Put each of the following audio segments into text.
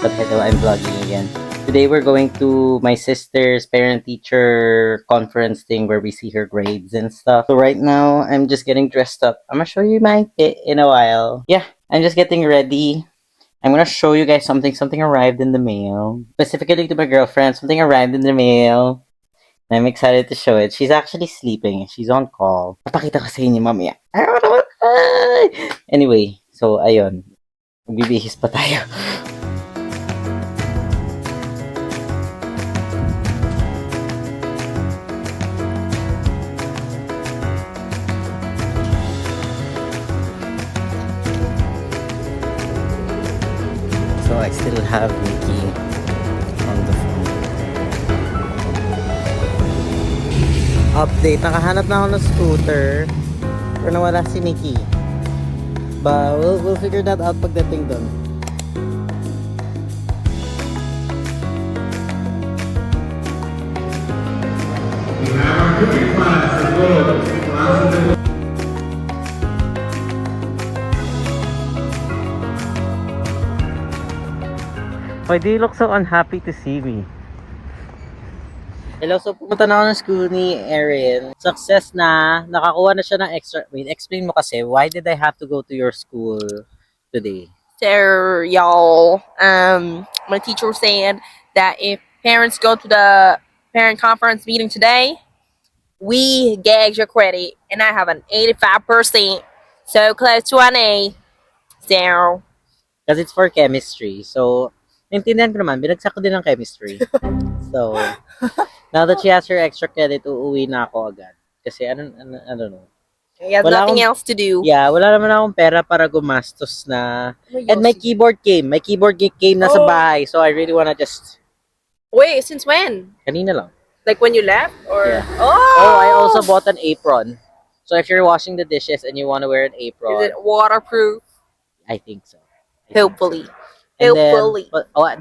But hello, I'm vlogging again. Today we're going to my sister's parent-teacher conference thing where we see her grades and stuff. So right now, I'm just getting dressed up. I'm gonna show you my fit in a while. Yeah, I'm just getting ready. I'm gonna show you guys something. Something arrived in the mail. Specifically to my girlfriend, something arrived in the mail. I'm excited to show it. She's actually sleeping. She's on call. Papakita ko sa inyo mamaya. Anyway, so ayun. Magbibihis pa tayo. So I still have Nikki on the phone. Update. Nakahanap na ako ng scooter. Pero nawala si Nikki. But we'll figure that out pagdating doon. We have our cooking class as well. Why do you look so unhappy to see me? Hello, so pumunta na ako ng school ni Erin. Success na. Nakakuha na siya ng extra. Wait, explain mo kasi, why did I have to go to your school today? So, y'all, my teacher said that if parents go to the parent conference meeting today, we get extra credit, and I have an 85%, so close to an A. So, Because it's for chemistry. So, naintindihan ko naman, binagsak ko din ng chemistry. So, now that she has her extra credit, uuwi na ako agad. Kasi, I don't know. he has Wala nothing akong- else to do. Yeah, wala naman akong pera para gumastos na. And my keyboard came. My keyboard came na sa Oh. bahay. So, I really wanna just, Wait, since when? kanina lang. Like when you left, or Yeah. oh, Oh, I also bought an apron. So, if you're washing the dishes and you wanna wear an apron, Is it waterproof? I think so. Hopefully. And then, Hopefully.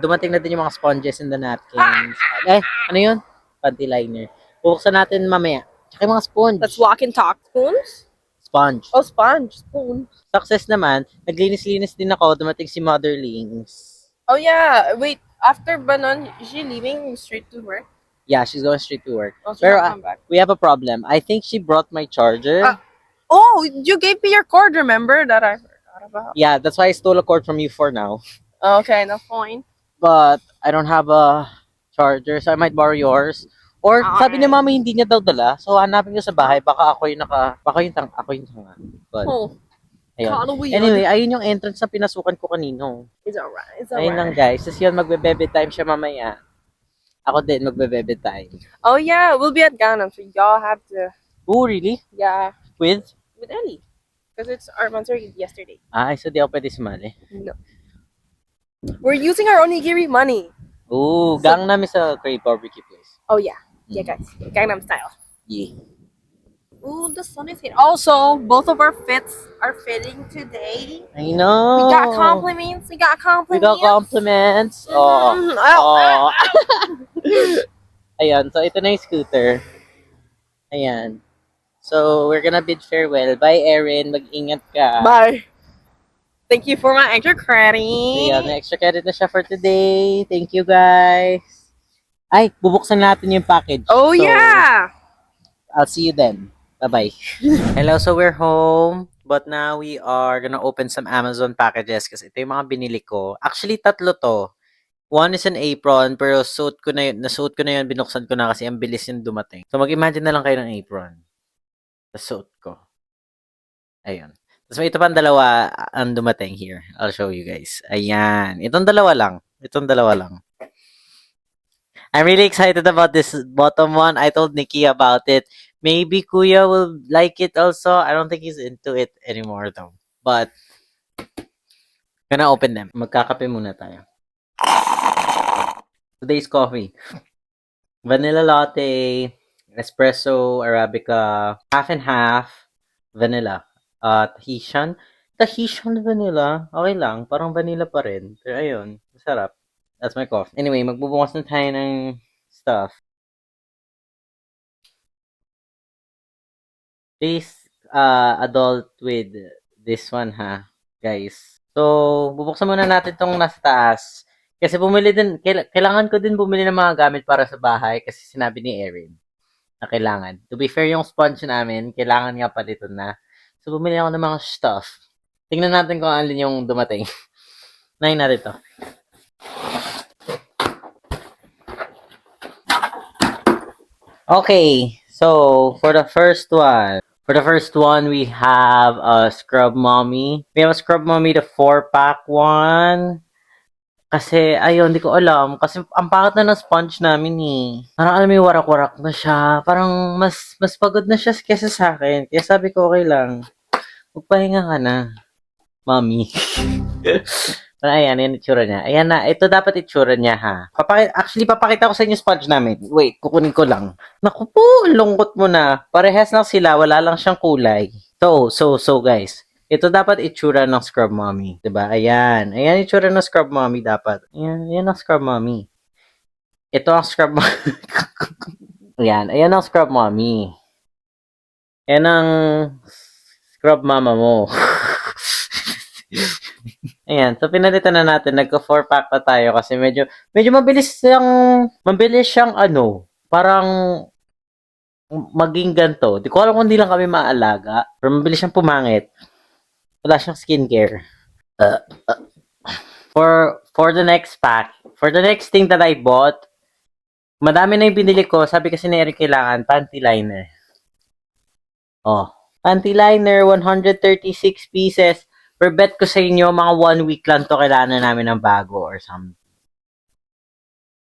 dumating na din yung mga sponges and the napkins. Ano yun? Panty liner. Buksan natin mamaya. Tsaka yung mga sponge. Let's walk and talk. Spoons? Sponge. Oh, sponge. Spoon. Success naman. Naglinis-linis din ako. Dumating si Motherlings. Oh yeah. Wait. After Banon, is she leaving straight to work? Yeah, she's going straight to work. Oh, she's Pero not come back. we have a problem. I think she brought my charger. Oh, you gave me your cord. Remember that I forgot about. Yeah, that's why I stole a cord from you for now. Okay, no point. But I don't have a charger, so I might borrow yours. Or sabi ni mama hindi niya daw dala. So hanapin ko sa bahay, baka ako yung ako yung tanga. But Oh, ayun. kinda weird. Anyway, ayun yung entrance na pinasukan ko kanino. It's alright. It's Ayun lang alright. guys. Tapos yun, magbe-bebe time siya mamaya. Ako din, magbe-bebe time. Oh yeah, we'll be at Gangnam, so y'all have to. Oh, really? Yeah, With? with Ellie, because it's our monthsary yesterday. So di ako pwede sumali. No, we're using our onigiri money. Oh, So- Gangnam is a great barbecue place. Oh yeah, yeah guys, Gangnam style. Yeah. Ooh, the sun is hitting. Also, both of our fits are fitting today. I know. We got compliments. We got We compliments. got compliments. Oh. Mm, Oh. Ayan, so ito na yung scooter. Ayan. So, we're gonna bid farewell. Bye, Erin. Mag-ingat ka. Bye. Thank you for my extra So, credit. yan, may extra credit na siya for today. Thank you, guys. Ay, bubuksan natin yung package. Oh So, yeah. I'll see you then. Bye-bye. Hello, so we're home. But now we are gonna open some Amazon packages kasi ito yung mga binili ko. Actually, tatlo to. One is an apron, pero nasuot ko na yun, binuksan ko na kasi ang bilis yung dumating. So, mag-imagine na lang kayo ng apron. Nasuot ko. Ayun. Tapos may ito pang dalawa ang dumating here. I'll show you guys. Ayan. Itong dalawa lang. I'm really excited about this bottom one. I told Nikki about it. Maybe Kuya will like it also. I don't think he's into it anymore though. But, gonna open them. Magkakape muna tayo. Today's coffee. Vanilla latte, espresso, Arabica, half and half, vanilla. Tahitian. Tahitian vanilla. Okay lang. Parang vanilla pa rin. Pero ayun. Masarap. That's my coffee. Anyway, magbubukas na tayo ng stuff. Please, adult with this one ha, guys. So, bubuksan muna natin tong nasa taas. Kasi bumili din, kailangan ko din bumili ng mga gamit para sa bahay kasi sinabi ni Erin na kailangan. To be fair, yung sponge namin, kailangan nga palitan na. So, bumili ako ng mga stuff. Tingnan natin kung alin yung dumating. Nahin natin to. Okay, so for the first one, we have a Scrub Mommy. We have a Scrub Mommy, the 4-pack one. Kasi, ayun, hindi ko alam. Kasi, ang pangit na ng sponge namin eh. Parang alam mo yung warak-warak na siya. Parang mas pagod na siya kesa sa akin. Kaya sabi ko, okay lang. Magpahinga ka na, mommy. Pero ayan, yan itsura niya. Ayan na, ito dapat itsura niya ha. Actually, papakita ko sa inyo sponge namin. Wait, kukunin ko lang. Naku po, lungkot mo na. Parehas lang sila, wala lang siyang kulay. So guys. Ito dapat itsura ng Scrub Mommy. 'Di ba? Ayan. Ayan itsura ng Scrub Mommy dapat. Ayan, ayan ang Scrub Mommy. Ito ang Scrub Mommy. Ayan, ayan ang Scrub Mommy. Ayan ang Scrub Mama mo. Ayan, so pinalitan na natin, nagka 4-pack na tayo kasi medyo mabilis siyang parang maging ganto. Di ko alam kung hindi lang kami maalaga, pero mabilis siyang pumangit. Wala siyang skincare. For the next pack, for the next thing that I bought, madami na yung binili ko. Sabi kasi ni Eric kailangan panty liner. Oh, panty liner, 136 pieces. Per bet ko sa inyo, mga 1 week lang to kailangan namin ng bago or something.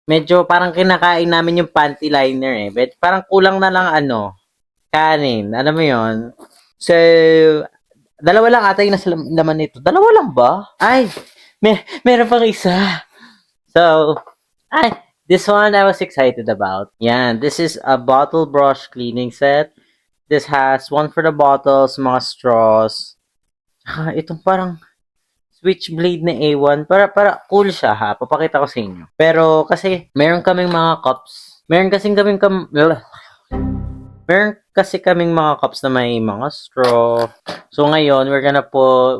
Medyo parang kinakain namin yung panty liner eh. But parang kulang na lang kanin. Alam mo yon. So, dalawa lang ata yung nasa laman nito. Dalawa lang ba? Ay, meron pang isa. So, this one I was excited about. Yan, this is a bottle brush cleaning set. This has one for the bottles, mga straws. Itong parang switchblade na A1. Para cool siya ha. Papakita ko sa inyo. Pero kasi meron kaming mga cups. Meron kasi kaming mga cups na may mga straw. So ngayon,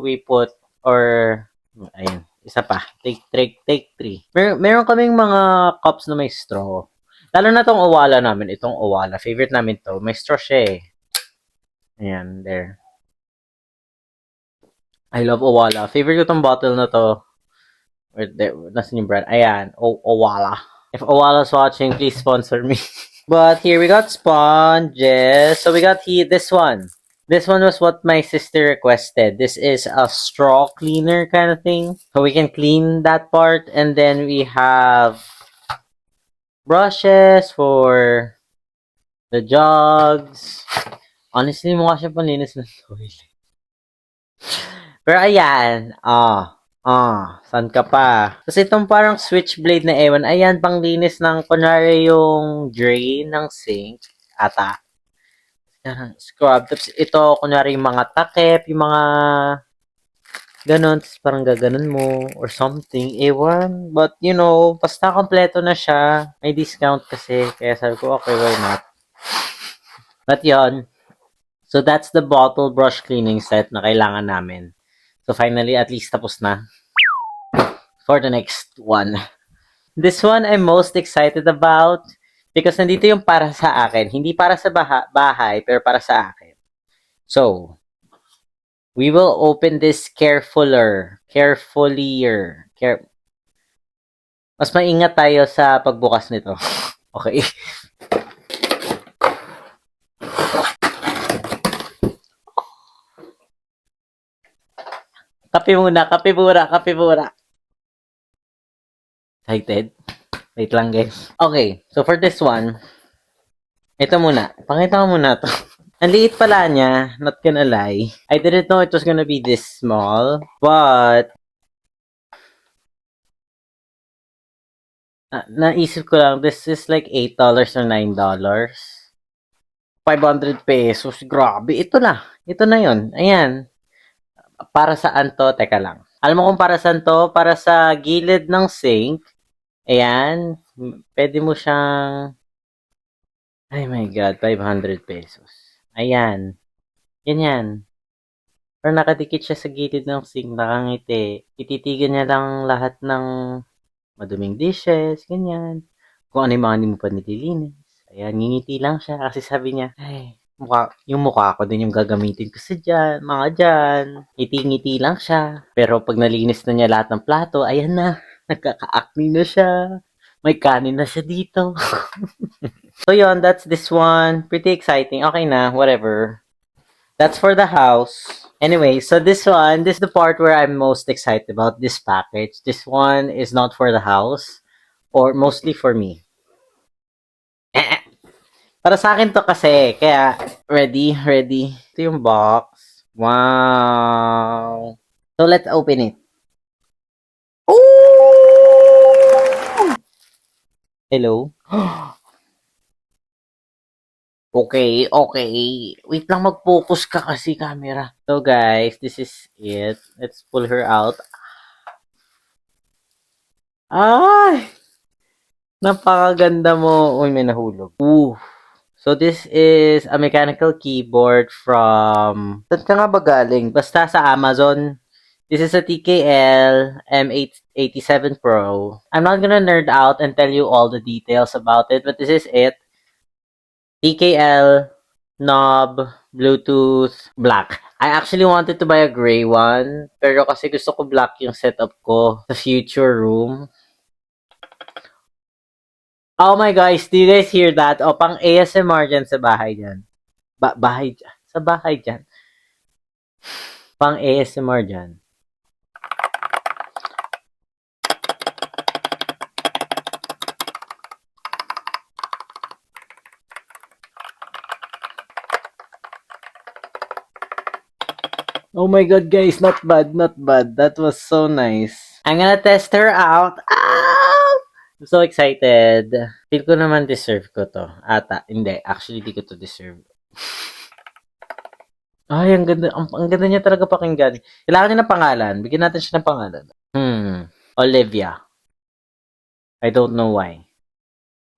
we put ayun, isa pa. Take 3. Meron kaming mga cups na may straw. Lalo na tong Owala namin. Itong Owala. Favorite namin to. May straw siya eh. Ayan, there. I love Owala. Favorite ko tong bottle na to. Nasaan yung brand? Ayan. Owala. If Owala's watching, please sponsor me. But here we got sponges. So we got this one. This one was what my sister requested. This is a straw cleaner kind of thing. So we can clean that part. And then we have brushes for the jugs. Honestly, mukha siya panlinis ng toilet. Pero ayan, saan ka pa? Kasi itong parang switchblade na ewan, ayan, panglinis ng, kunyari yung drain ng sink, ata. Scrub. Tapos ito, kunyari yung mga takip, yung mga ganon, tapos parang gaganon mo, or something, ewan. But, basta kompleto na siya. May discount kasi, kaya sabi ko, okay, why not? But yon. So, that's the bottle brush cleaning set na kailangan namin. So finally, at least tapos na. For the next one. This one I'm most excited about because nandito yung para sa akin. Hindi para sa bahay, pero para sa akin. So, we will open this carefully. Mas maingat tayo sa pagbukas nito. Okay. Kape muna. Excited? Wait lang guys. Okay, so for this one, ito muna. Pakita ko muna to. Ang liit pala niya, not gonna lie. I didn't know it was gonna be this small, but naisip ko lang, this is like $8 or $9. 500 pesos. Grabe, ito na yun. Ayan. Para saan to? Teka lang. Alam mo kung para saan to? Para sa gilid ng sink. Ayan. Pwede mo siyang... Ay my God, 500 pesos. Ayan. Ganyan. Pero nakadikit siya sa gilid ng sink, nakangiti. Ititigan niya lang lahat ng maduming dishes, ganyan. Kung ano yung mga hindi mo pa nililinis. Ayan, ngingiti lang siya kasi sabi niya, ay, yung mukha ko din yung gagamitin ko sa dyan, mga dyan. Ngiti-ngiti lang siya. Pero pag nalinis na niya lahat ng plato, ayan na, nagkaka-acne na siya. May kanin na siya dito. So yun, that's this one. Pretty exciting. Okay na, whatever. That's for the house. Anyway, so this is the part where I'm most excited about this package. This one is not for the house, or mostly for me. Para sa akin to kasi, kaya ready. Ito yung box. Wow. So let's open it. Ooh! Hello? Okay. Wait lang, mag-focus ka kasi camera. So guys, this is it. Let's pull her out. Ay! Napakaganda mo. Uy, may nahulog. Ooh. So this is a mechanical keyboard from... Saan ka nga ba galing? Basta sa Amazon. This is a TKL M887 Pro. I'm not gonna nerd out and tell you all the details about it, but this is it. TKL, knob, Bluetooth, black. I actually wanted to buy a gray one, pero kasi gusto ko black yung setup ko sa future room. Oh my guys, do you guys hear that? O, pang ASMR dyan sa bahay dyan. Bahay dyan. Sa bahay dyan. Pang ASMR dyan. Oh my god, guys, not bad. That was so nice. I'm gonna test her out. Ah! I'm so excited. Feel ko naman deserve ko to. Ata, hindi. Actually, di ko to deserve. Ay, ang ganda. Ang ganda niya talaga pakinggan. Kailangan niya ng pangalan. Bigyan natin siya ng pangalan. Olivia. I don't know why.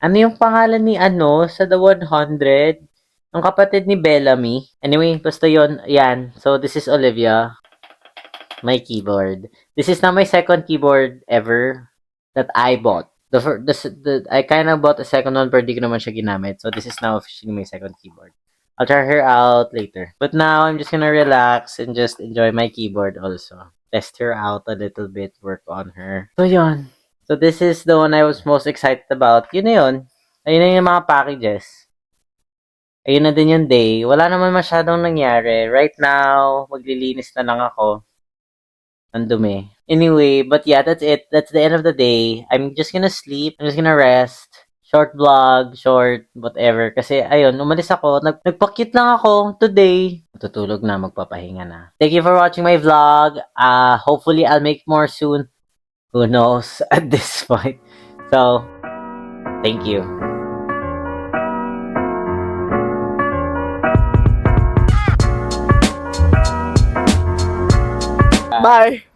Ano yung pangalan ni sa The 100? Ang kapatid ni Bellamy. Anyway, basta yon. Yan. So, this is Olivia. My keyboard. This is now my second keyboard ever that I bought. I kind of bought a second one pero di ko naman siya ginamit. So, this is now officially my second keyboard. I'll try her out later. But now, I'm just gonna relax and just enjoy my keyboard also. Test her out a little bit, work on her. So, yun. So, this is the one I was most excited about. Yun na yun. Ayun na yung mga packages. Ayun na din yung day. Wala naman masyadong nangyari. Right now, maglilinis na lang ako. Ang dumi. Anyway, but yeah, that's it. That's the end of the day. I'm just gonna sleep. I'm just gonna rest. Short vlog, short, whatever. Kasi, ayun, umalis ako. Nagpa-cute lang ako today. Tutulog na, magpapahinga na. Thank you for watching my vlog. Hopefully, I'll make more soon. Who knows at this point. So, thank you. Bye.